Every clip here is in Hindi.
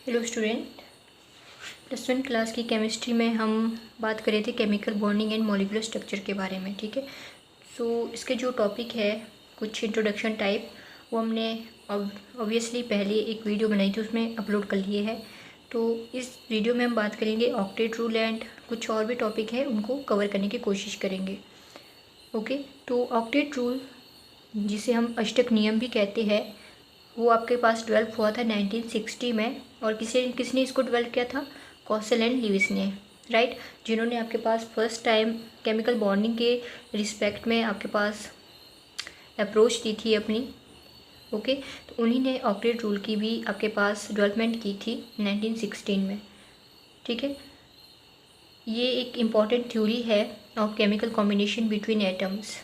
हेलो स्टूडेंट, +1 क्लास की केमिस्ट्री में हम बात कर रहे थे chemical bonding and molecular structure के बारे में। ठीक है, सो इसके जो टॉपिक है कुछ इंट्रोडक्शन टाइप, वो हमने ऑब्वियसली पहले एक वीडियो बनाई थी, उसमें अपलोड कर लिए है। तो इस वीडियो में हम बात करेंगे ऑक्टेट रूल एंड कुछ और भी टॉपिक है, उनको कवर करने की कोशिश करेंगे। ओके, तो ऑक्टेट रूल, जिसे हम अष्टक नियम भी कहते हैं, वो आपके पास डेवलप हुआ था 1960 में। और किसने इसको डेवलप किया था? कौशल एंड ल्यूइस ने, राइट, जिन्होंने आपके पास फर्स्ट टाइम केमिकल बॉन्डिंग के रिस्पेक्ट में आपके पास अप्रोच दी थी अपनी। ओके, तो उन्हीं ने ऑक्टेट रूल की भी आपके पास डेवलपमेंट की थी 1916 में। ठीक है, ये एक इम्पॉर्टेंट थ्योरी है of chemical combination between atoms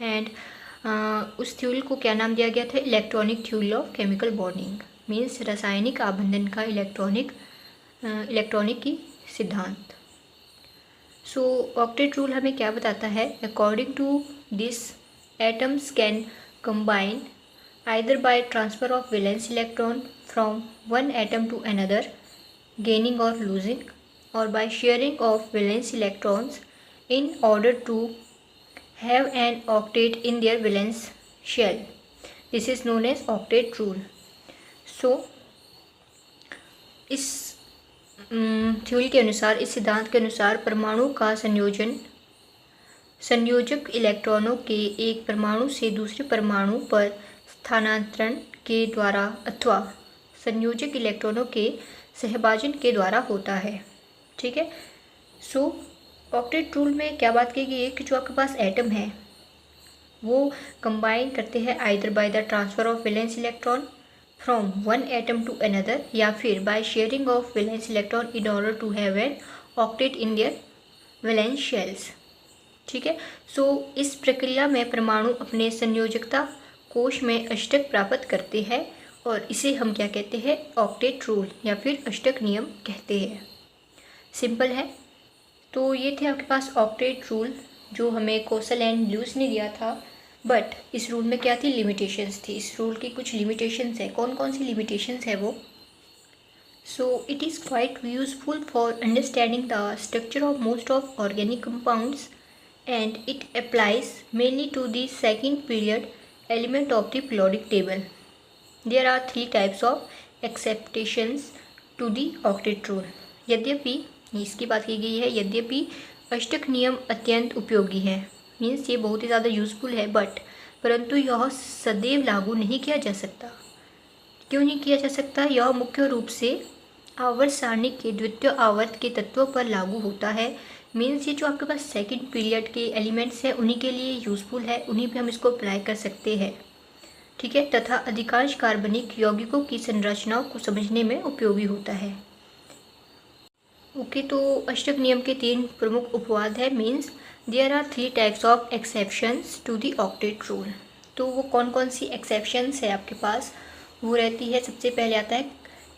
and उस थ्योरी को क्या नाम दिया गया था? Electronic theory of chemical bonding, means रासायनिक आबंधन का इलेक्ट्रॉनिक की सिद्धांत। सो ऑक्टेट रूल हमें क्या बताता है? According to this, atoms can combine either by transfer of valence electron from one atom to another, gaining or losing, or by sharing of valence electrons in order to have an octet in their valence shell. This is known as octet rule. So इस थ्योरी के अनुसार, इस सिद्धांत के अनुसार, परमाणु का संयोजक इलेक्ट्रॉनों के एक परमाणु से दूसरे परमाणु पर स्थानांतरण के द्वारा अथवा संयोजक इलेक्ट्रॉनों के सहभाजन के द्वारा होता है। ठीक है, सो ऑक्टेट रूल में क्या बात की गई है कि जो आपके पास एटम है वो कंबाइन करते हैं either by the transfer of valence electron from one atom to another, या फिर by sharing of valence electron in order to have an octet in their valence shells. ठीक है, सो इस प्रक्रिया में परमाणु अपने संयोजकता कोश में अष्टक प्राप्त करते हैं और इसे हम क्या कहते हैं? ऑक्टेट रूल या फिर अष्टक नियम कहते हैं। सिंपल है। तो ये थे आपके पास ऑक्टेट रूल, जो हमें कौशल एंड ल्यूइस ने दिया था। बट इस रूल में क्या थी? लिमिटेशंस थी। इस रूल की कुछ लिमिटेशंस है। कौन कौन सी लिमिटेशंस है वो? So it is quite useful for understanding the structure of most of organic compounds and it applies mainly to the second period element of the periodic table. There are 3 types of exceptions to the octet rule. यद्यपि इसकी बात की गई है, यद्यपि अष्टक नियम अत्यंत उपयोगी है, मीन्स ये बहुत ही ज़्यादा यूजफुल है, परंतु यह सदैव लागू नहीं किया जा सकता। क्यों नहीं किया जा सकता? यह मुख्य रूप से आवर्त सारणी के द्वितीय आवर्त के तत्वों पर लागू होता है। मीन्स ये जो आपके पास सेकंड पीरियड के एलिमेंट्स हैं उन्हीं के लिए यूजफुल है, उन्हीं पे हम इसको अप्लाई कर सकते हैं। ठीक है, तथा अधिकांश कार्बनिक यौगिकों की संरचनाओं को समझने में उपयोगी होता है। ओके, तो अष्टक नियम के 3 प्रमुख उपवाद है, means there are 3 types of exceptions to the octet rule. तो वो कौन कौन सी एक्सेप्शंस है आपके पास? वो रहती है, सबसे पहले आता है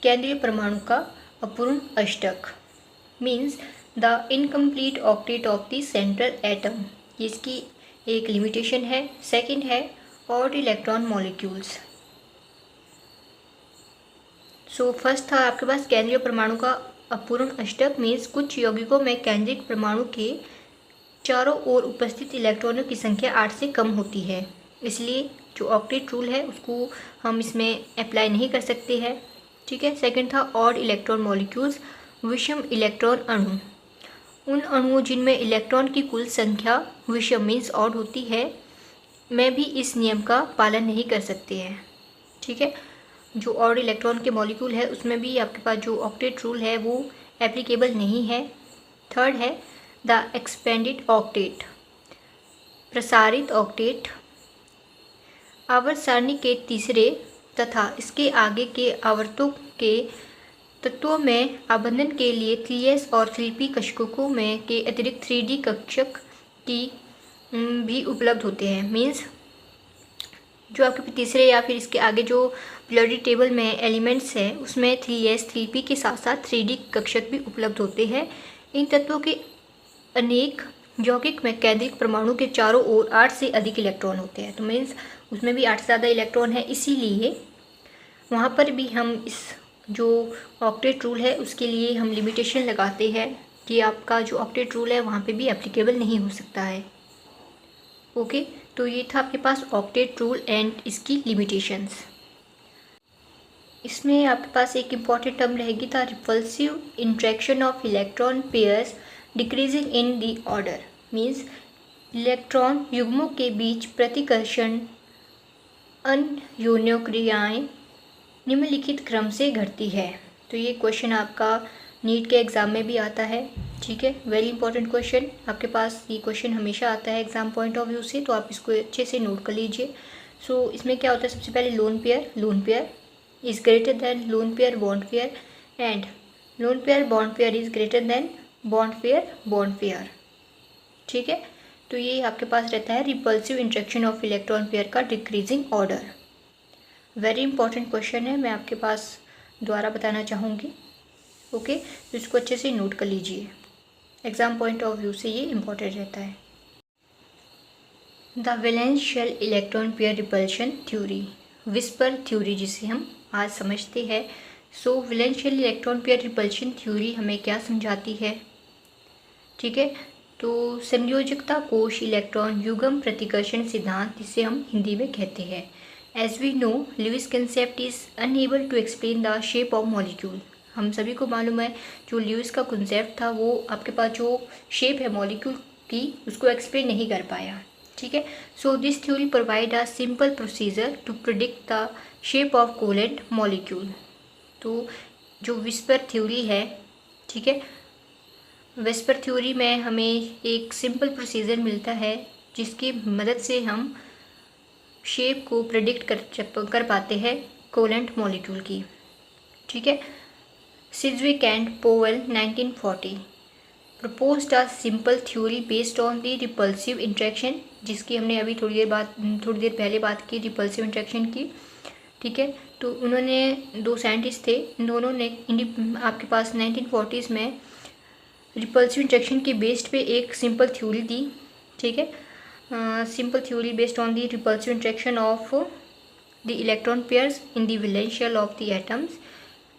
केंद्रीय परमाणु का अपूर्ण अष्टक, means the incomplete octet of the central atom, ये इसकी एक लिमिटेशन है। सेकेंड है odd electron molecules. So first था आपके पास केंद्रीय परमाणु का अपूर्ण अष्टक, मीन्स कुछ यौगिकों में केंद्रित परमाणु के चारों ओर उपस्थित इलेक्ट्रॉनों की संख्या 8 से कम होती है, इसलिए जो ऑक्टेट रूल है उसको हम इसमें अप्लाई नहीं कर सकते हैं। ठीक है, सेकंड था ऑड इलेक्ट्रॉन मॉलिक्यूल्स, विषम इलेक्ट्रॉन अणु। उन अणुओं जिनमें इलेक्ट्रॉन की कुल संख्या विषम मीन्स ऑड होती है, में भी इस नियम का पालन नहीं कर सकते हैं। ठीक है, जो ऑड इलेक्ट्रॉन के मॉलिक्यूल है उसमें भी आपके पास जो ऑक्टेट रूल है वो एप्लीकेबल नहीं है। थर्ड है द एक्सपेंडेड ऑक्टेट, प्रसारित ऑक्टेट। आवर्त सारणी के तीसरे तथा इसके आगे के आवर्तों के तत्वों में आबंधन के लिए 3s और 3p कक्षकों में के अतिरिक्त 3d कक्षक की भी उपलब्ध होते हैं। मीन्स जो आपके तीसरे या फिर इसके आगे जो पीरियोडिक टेबल में एलिमेंट्स हैं उसमें 3s 3p के साथ साथ 3d कक्षक भी उपलब्ध होते हैं। इन तत्वों के अनेक यौगिक में केंद्रित परमाणु के चारों ओर 8 से अधिक इलेक्ट्रॉन होते हैं। तो मीन्स उसमें भी 8 से ज़्यादा इलेक्ट्रॉन है, इसीलिए वहाँ पर भी हम इस जो ऑक्टेट रूल है उसके लिए हम लिमिटेशन लगाते हैं कि आपका जो ऑक्टेट रूल है वहाँ पे भी एप्लीकेबल नहीं हो सकता है। ओके, तो ये था आपके पास ऑक्टेट रूल एंड इसकी लिमिटेशंस। इसमें आपके पास एक इम्पॉर्टेंट टर्म रहेगी था repulsive interaction of electron pairs decreasing in the order. Means electron युग्मों के बीच प्रतिकर्षण अनयोन्य क्रियाएँ निम्नलिखित क्रम से घटती है। तो ये क्वेश्चन आपका नीट के एग्ज़ाम में भी आता है। ठीक है, वेरी इंपॉर्टेंट क्वेश्चन, आपके पास ये क्वेश्चन हमेशा आता है एग्ज़ाम पॉइंट ऑफ व्यू से, तो आप इसको अच्छे से नोट कर लीजिए। सो इसमें क्या होता है, सबसे पहले lone pair is greater than lone pair bond pair and lone pair bond pair is greater than bond pair. ठीक है, तो ये आपके पास रहता है repulsive interaction of electron pair का decreasing order. Very important question है, मैं आपके पास दोबारा बताना चाहूँगी। ओके, तो इसको अच्छे से नोट कर लीजिए, एग्ज़ाम पॉइंट ऑफ व्यू से ये इम्पॉर्टेंट रहता है। The valence shell electron pair repulsion theory, VSEPR theory जिसे हम आज समझते हैं। So valence shell electron pair repulsion theory हमें क्या समझाती है? ठीक है, तो संयोजकता कोश इलेक्ट्रॉन युग्म प्रतिकर्षण सिद्धांत, जिसे हम हिंदी में कहते हैं। As we know, Lewis concept is unable to explain the shape of molecule. हम सभी को मालूम है जो ल्यूइस का कंसेप्ट था वो आपके पास जो शेप है मॉलिक्यूल की उसको एक्सप्लेन नहीं कर पाया। ठीक है, so this theory provide a simple procedure to predict the shape of covalent molecule. तो जो विस्पर थ्योरी है, ठीक है, विस्पर थ्योरी में हमें एक सिंपल प्रोसीजर मिलता है जिसकी मदद से हम शेप को प्रेडिक्ट कर पाते हैं कोवेलेंट मॉलिक्यूल की। ठीक है, Sidgwick and Powell 1940 proposed a simple theory based on the repulsive interaction, जिसकी हमने अभी थोड़ी देर पहले बात की रिपल्सिव इंट्रैक्शन की। ठीक है, तो उन्होंने दो साइंटिस्ट थे, इन दोनों ने आपके पास 1940s में रिपल्सिव इंट्रैक्शन के बेस्ड पे एक सिंपल थ्योरी दी। ठीक है, simple theory based on the repulsive interaction of the electron pairs in the valence shell of the atoms,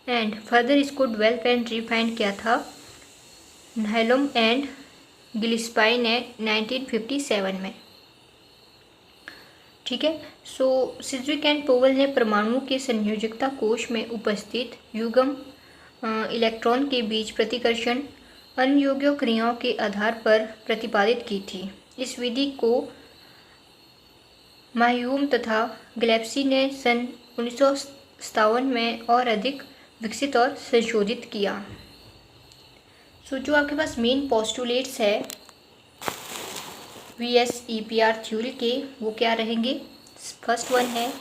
and further इसको डेवलप एंड रिफाइंड किया था हेलम एंड गिल्स्पाई ने 1957 में। ठीक है, सो सिज्विक एंड पोवेल ने परमाणुओं के संयोजकता कोश में उपस्थित युग्म इलेक्ट्रॉन के बीच प्रतिकर्षण अनयोग्य क्रियाओं के आधार पर प्रतिपादित की थी। इस विधि को माह्यूम तथा ग्लैप्सी ने सन 1957 में और अधिक विकसित और संशोधित किया। सो जो आपके पास मेन पोस्टुलेट्स है VSEPR थ्योरी के, वो क्या रहेंगे? फर्स्ट वन है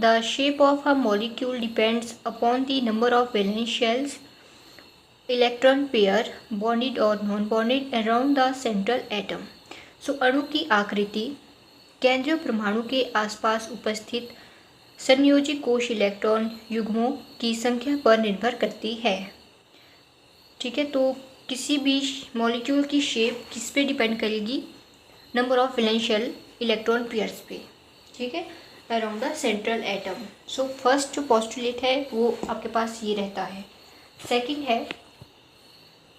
the shape of a molecule depends upon the number of valence shells electron pair bonded और non bonded around the central atom. So अणु की आकृति केंद्रीय परमाणु के आसपास उपस्थित संयोजी कोश इलेक्ट्रॉन युग्मों की संख्या पर निर्भर करती है। ठीक है, तो किसी भी मॉलिक्यूल की शेप किस पे डिपेंड करेगी? Number of valence shell electron pairs पे। ठीक है, around the central atom. So first जो पोस्टुलेट है वो आपके पास ये रहता है। सेकंड है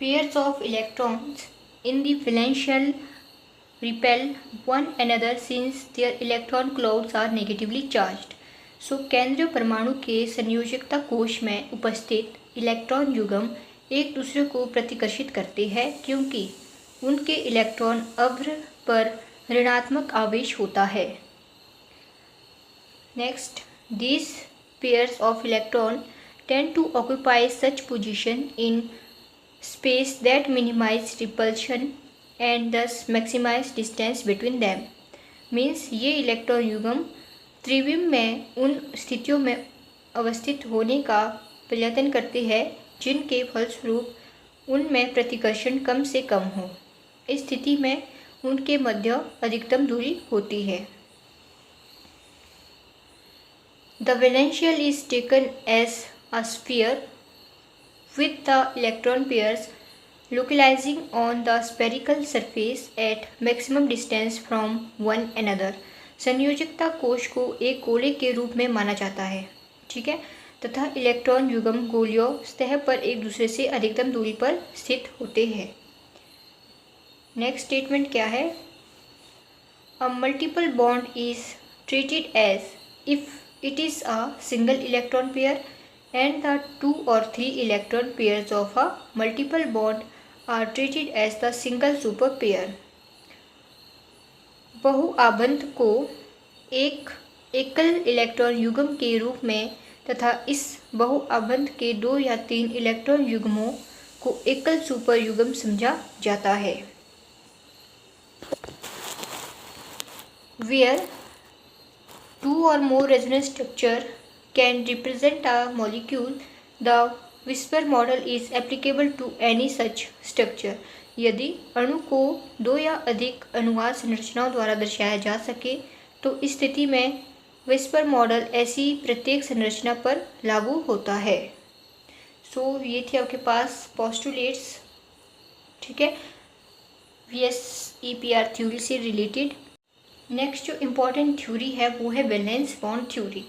pairs of electrons in the valence shell repel one another since their electron clouds are negatively charged. So केंद्रीय परमाणु के संयोजकता कोश में उपस्थित इलेक्ट्रॉन युग्म एक दूसरे को प्रतिकर्षित करते हैं क्योंकि उनके इलेक्ट्रॉन अव्र पर ऋणात्मक आवेश होता है। Next, these pairs of electron tend to occupy such position in space that minimize repulsion and thus maximize distance between them. Means ये इलेक्ट्रॉन युग्म त्रिविम में उन स्थितियों में अवस्थित होने का प्रयत्न करते हैं जिनके फलस्वरूप उनमें प्रतिकर्षण कम से कम हो। इस स्थिति में उनके मध्य अधिकतम दूरी होती है। The valence shell is taken as a sphere with the electron pairs localizing on the spherical surface at maximum distance from one another. संयोजकता कोश को एक गोले के रूप में माना जाता है। ठीक है, तथा इलेक्ट्रॉन युग्म गोलीय सतह पर एक दूसरे से अधिकतम दूरी पर स्थित होते हैं। नेक्स्ट स्टेटमेंट क्या है? A multiple bond is treated as if it is a single electron pair and the 2 or 3 electron pairs of a multiple bond are treated as the single super pair। बहुआबंध को एक एकल इलेक्ट्रॉन युग्म के रूप में तथा इस बहुआबंध के 2 या 3 इलेक्ट्रॉन युग्मों को एकल सुपर युग्म समझा जाता है। Where 2 or more resonance structure can represent a molecule, the Whisper model is applicable to any such structure। यदि अणु को 2 या अधिक अनुवाद संरचनाओं द्वारा दर्शाया जा सके तो इस स्थिति में विस्पर मॉडल ऐसी प्रत्येक संरचना पर लागू होता है। ये थे आपके पास पोस्टुलेट्स, ठीक है, VSEPR थ्योरी से रिलेटेड। नेक्स्ट जो इम्पोर्टेंट थ्योरी है वो है वैलेंस बॉन्ड थ्योरी,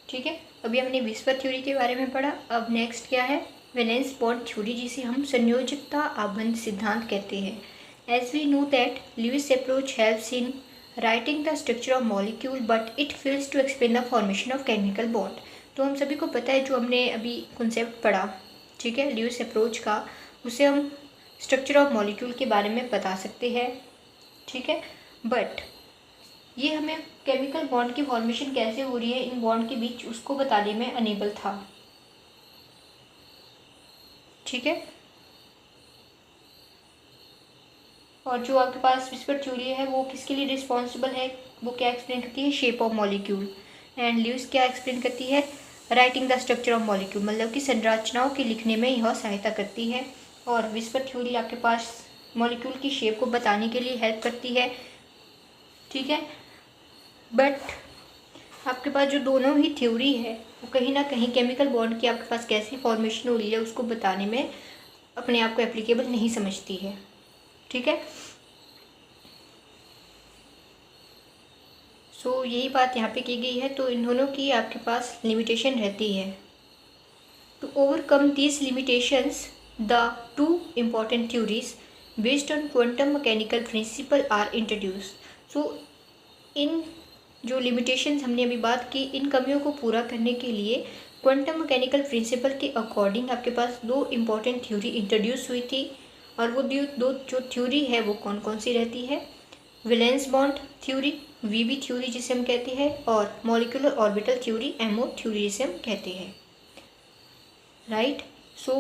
ठीक है। अभी हमने विस्पर थ्योरी के बारे में पढ़ा, अब नेक्स्ट क्या है? वैलेंस बॉन्ड थ्योरी, जिसे हम संयोजकता आबंध सिद्धांत कहते हैं। As we know that Lewis approach helps in writing the structure of molecule but it fails to explain the formation of chemical bond. तो हम सभी को पता है, जो हमने अभी कॉन्सेप्ट पढ़ा, ठीक है, ल्यूइस अप्रोच का, उसे हम स्ट्रक्चर ऑफ मॉलिक्यूल के बारे में बता सकते हैं, ठीक है, बट ये हमें केमिकल बॉन्ड की फॉर्मेशन कैसे हो रही है इन बॉन्ड के बीच, उसको बताने में अनेबल था, ठीक है। और जो आपके पास विस्पर थ्योरी है वो किसके लिए रिस्पॉन्सिबल है? वो क्या एक्सप्लेन करती है? Shape of molecule. And Lewis क्या एक्सप्लेन करती है? Writing the structure of molecule, मतलब कि संरचनाओं के लिखने में यह सहायता करती है। और विस्पर थ्योरी आपके पास मॉलिक्यूल की शेप को बताने के लिए हेल्प करती है, ठीक है। बट आपके पास जो दोनों ही थ्योरी है वो कहीं ना कहीं केमिकल बॉन्ड की आपके पास कैसी फॉर्मेशन हो रही है उसको बताने में अपने आप को एप्लीकेबल नहीं समझती है, ठीक है। यही बात यहाँ पे की गई है। तो इन दोनों की आपके पास लिमिटेशन रहती है। To overcome these limitations the 2 important theories based on quantum mechanical principle are introduce. इन जो लिमिटेशंस हमने अभी बात की, इन कमियों को पूरा करने के लिए क्वांटम मैकेनिकल प्रिंसिपल के अकॉर्डिंग आपके पास 2 इम्पॉर्टेंट थ्योरी इंट्रोड्यूस हुई थी। और वो दो जो थ्योरी है वो कौन कौन सी रहती है? Valence bond theory, VB theory जिसे हम कहते हैं, और molecular orbital theory, MO theory जिसे हम कहते हैं, right.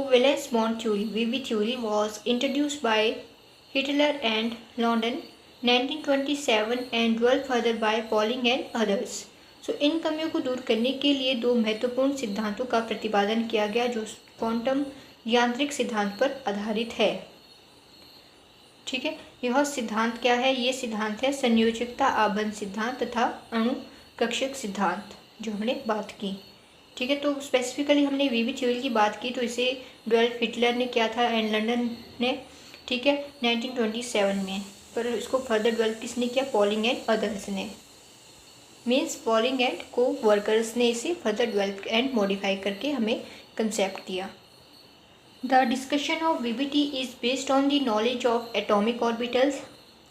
Valence bond theory, VB theory was introduced by Heitler and London 1927 and developed further by Pauling and others. इन कमियों को दूर करने के लिए 2 महत्वपूर्ण सिद्धांतों का प्रतिपादन किया गया जो क्वांटम यांत्रिक सिद्धांत पर आधारित है, ठीक है। यह सिद्धांत क्या है? ये सिद्धांत है संयोजकता आबंध सिद्धांत तथा अणु कक्षक सिद्धांत, जो हमने बात की, ठीक है। तो स्पेसिफिकली हमने वीबी थ्योरी की बात की, तो इसे डेवलप हिटलर ने किया था एंड लंदन ने, ठीक है, 1927 में। पर इसको फर्दर डेवलप किसने किया? पॉलिंग एंड अदर्स ने, मीन्स पॉलिंग एंड को वर्कर्स ने इसे फर्दर डेवलप एंड मॉडिफाई करके हमें कंसेप्ट दिया। The discussion of VBT is based on the knowledge of atomic orbitals,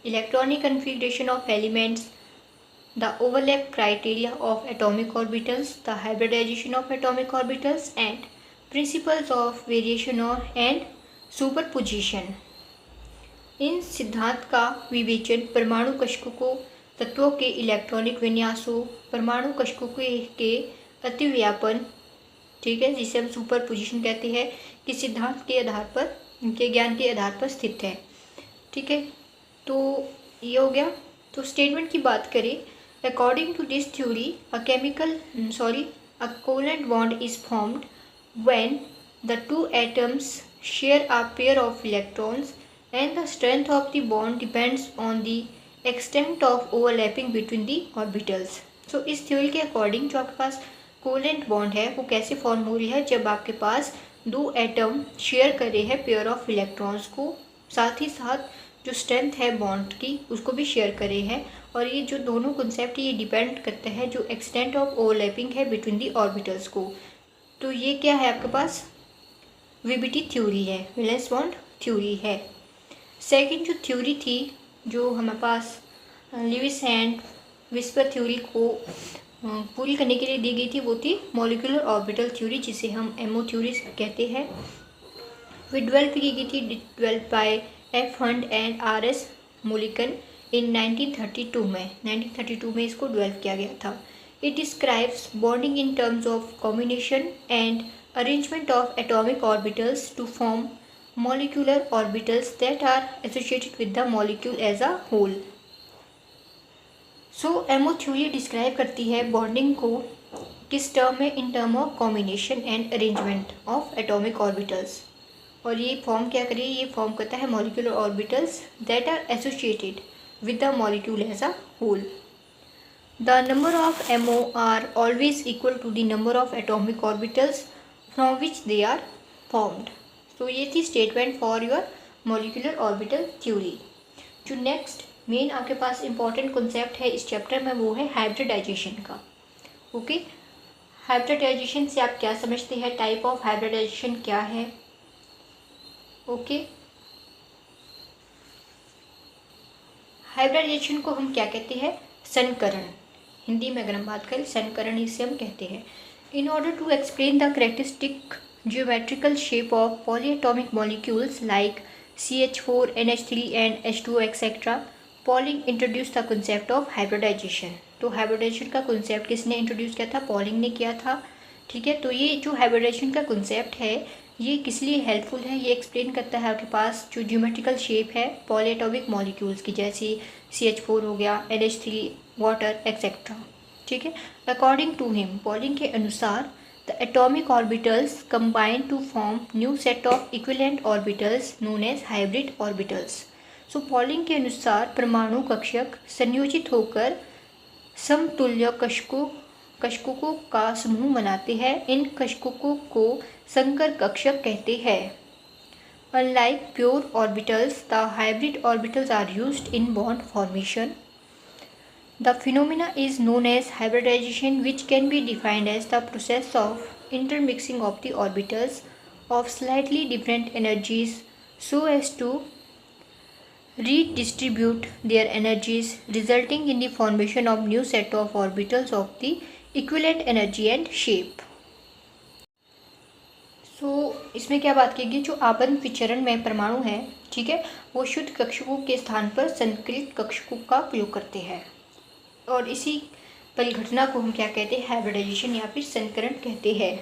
electronic configuration of elements, the overlap criteria of atomic orbitals, the hybridisation of atomic orbitals and principles of variation और एंड सुपरपोजिशन। इन सिद्धांत का विवेचन परमाणु कक्षकों तत्वों के इलेक्ट्रॉनिक विन्यासों, परमाणु कक्षकों के अतिव्यापन, ठीक है, जिसे हम सुपरपोजिशन कहते हैं, कि सिद्धांत के आधार पर, इनके ज्ञान के आधार पर स्थित है, ठीक है। तो ये हो गया। तो स्टेटमेंट की बात करें, according to this theory a covalent bond is formed when the 2 atoms share a pair of electrons and the strength of the bond depends on the extent of overlapping between the orbitals। इस थ्योरी के अकॉर्डिंग जो आपके पास कोवेलेंट बॉन्ड है वो कैसे फॉर्म हो रही है? जब आपके पास 2 एटम शेयर कर रहे हैं पेयर ऑफ इलेक्ट्रॉन्स को, साथ ही साथ जो स्ट्रेंथ है बॉन्ड की उसको भी शेयर कर रहे हैं। और ये जो दोनों कॉन्सेप्ट ये डिपेंड करते हैं जो एक्सटेंट ऑफ ओवरलैपिंग है बिटवीन दी ऑर्बिटल्स को। तो ये क्या है आपके पास, वीबीटी थ्योरी है, वैलेंस बॉन्ड थ्योरी है। सेकंड जो थ्योरी थी जो हमारे पास लुईस एंड विस्पर थ्योरी को पूरी करने के लिए दी गई थी, वो थी मॉलिक्यूलर ऑर्बिटल थ्योरी, जिसे हम एमओ थ्योरी कहते हैं। वे डेवलप की गई थी, develop by F Hunt and R S Mulliken in 1932 में। 1932 में इसको डेवलप किया गया था। It describes bonding in terms of combination and arrangement of atomic orbitals to form molecular orbitals that are associated with the molecule as a whole. So MO theory describe करती है बॉन्डिंग को किस टर्म में, in term of combination and arrangement of atomic orbitals. और ये फॉर्म क्या करिए, ये फॉर्म करता है molecular orbitals that are associated with the molecule as a whole. The number of MO are always equal to the number of atomic orbitals from which they are formed. तो ये थी statement for your molecular orbital theory. जो नेक्स्ट मेन आपके पास इंपॉर्टेंट कॉन्सेप्ट है इस चैप्टर में, वो है हाइब्रिडाइजेशन का। ओके, हाइब्रिडाइजेशन से आप क्या समझते हैं, टाइप ऑफ हाइब्रिडाइजेशन क्या है। ओके, हाइब्रिडाइजेशन को हम क्या कहते हैं, संकरण। हिंदी में अगर हम बात करें संकरण इसे हम कहते हैं। In order to explain the characteristic geometrical shape of polyatomic molecules like CH4, NH3 and H2O etc. Pauling introduced the concept of hybridization. तो हाइब्रिडाइजेशन का कॉन्सेप्ट किसने इंट्रोड्यूस किया था, पॉलिंग ने किया था। ठीक है, तो ये जो हाइब्रिडाइजेशन का कॉन्सेप्ट है ये किस लिए हेल्पफुल है, ये एक्सप्लेन करता है आपके पास जो ज्योमेट्रिकल शेप है पॉलीएटॉमिक मॉलिक्यूल्स की, जैसे CH4 हो गया, NH3, वाटर एक्सेट्रा। ठीक है, अकॉर्डिंग टू हिम, पॉलिंग के अनुसार the atomic orbitals combine to form new set of equivalent orbitals known as hybrid orbitals. So polling के अनुसार परमाणु कक्षक संयोजित होकर समतुल्य कक्षकों का समूह बनाते हैं। इन कक्षकों को संकर कक्षक कहते हैं। Unlike pure orbitals, the hybrid orbitals are used in bond formation. The phenomena is known as hybridization, which can be defined as the process of intermixing of the orbitals of slightly different energies so as to redistribute their energies, resulting in the formation of new set of orbitals of the equivalent energy and shape. So इसमें क्या बात की गई, जो आपन विचरण में परमाणु है, ठीक है, वो शुद्ध कक्षकों के स्थान पर संकलित कक्षकों का प्रयोग करते हैं। और इसी परिघटना को हम क्या कहते हैं, हाइब्रिडाइजेशन या फिर संकरण कहते हैं।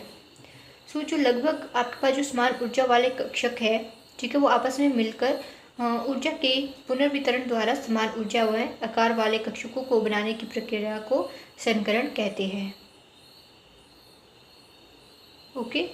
सो जो लगभग आपके पास जो समान ऊर्जा वाले कक्षक है, ठीक है, वो आपस में मिलकर ऊर्जा के पुनर्वितरण द्वारा समान ऊर्जा व आकार वाले कक्षकों को बनाने की प्रक्रिया को संकरण कहते हैं। ओके।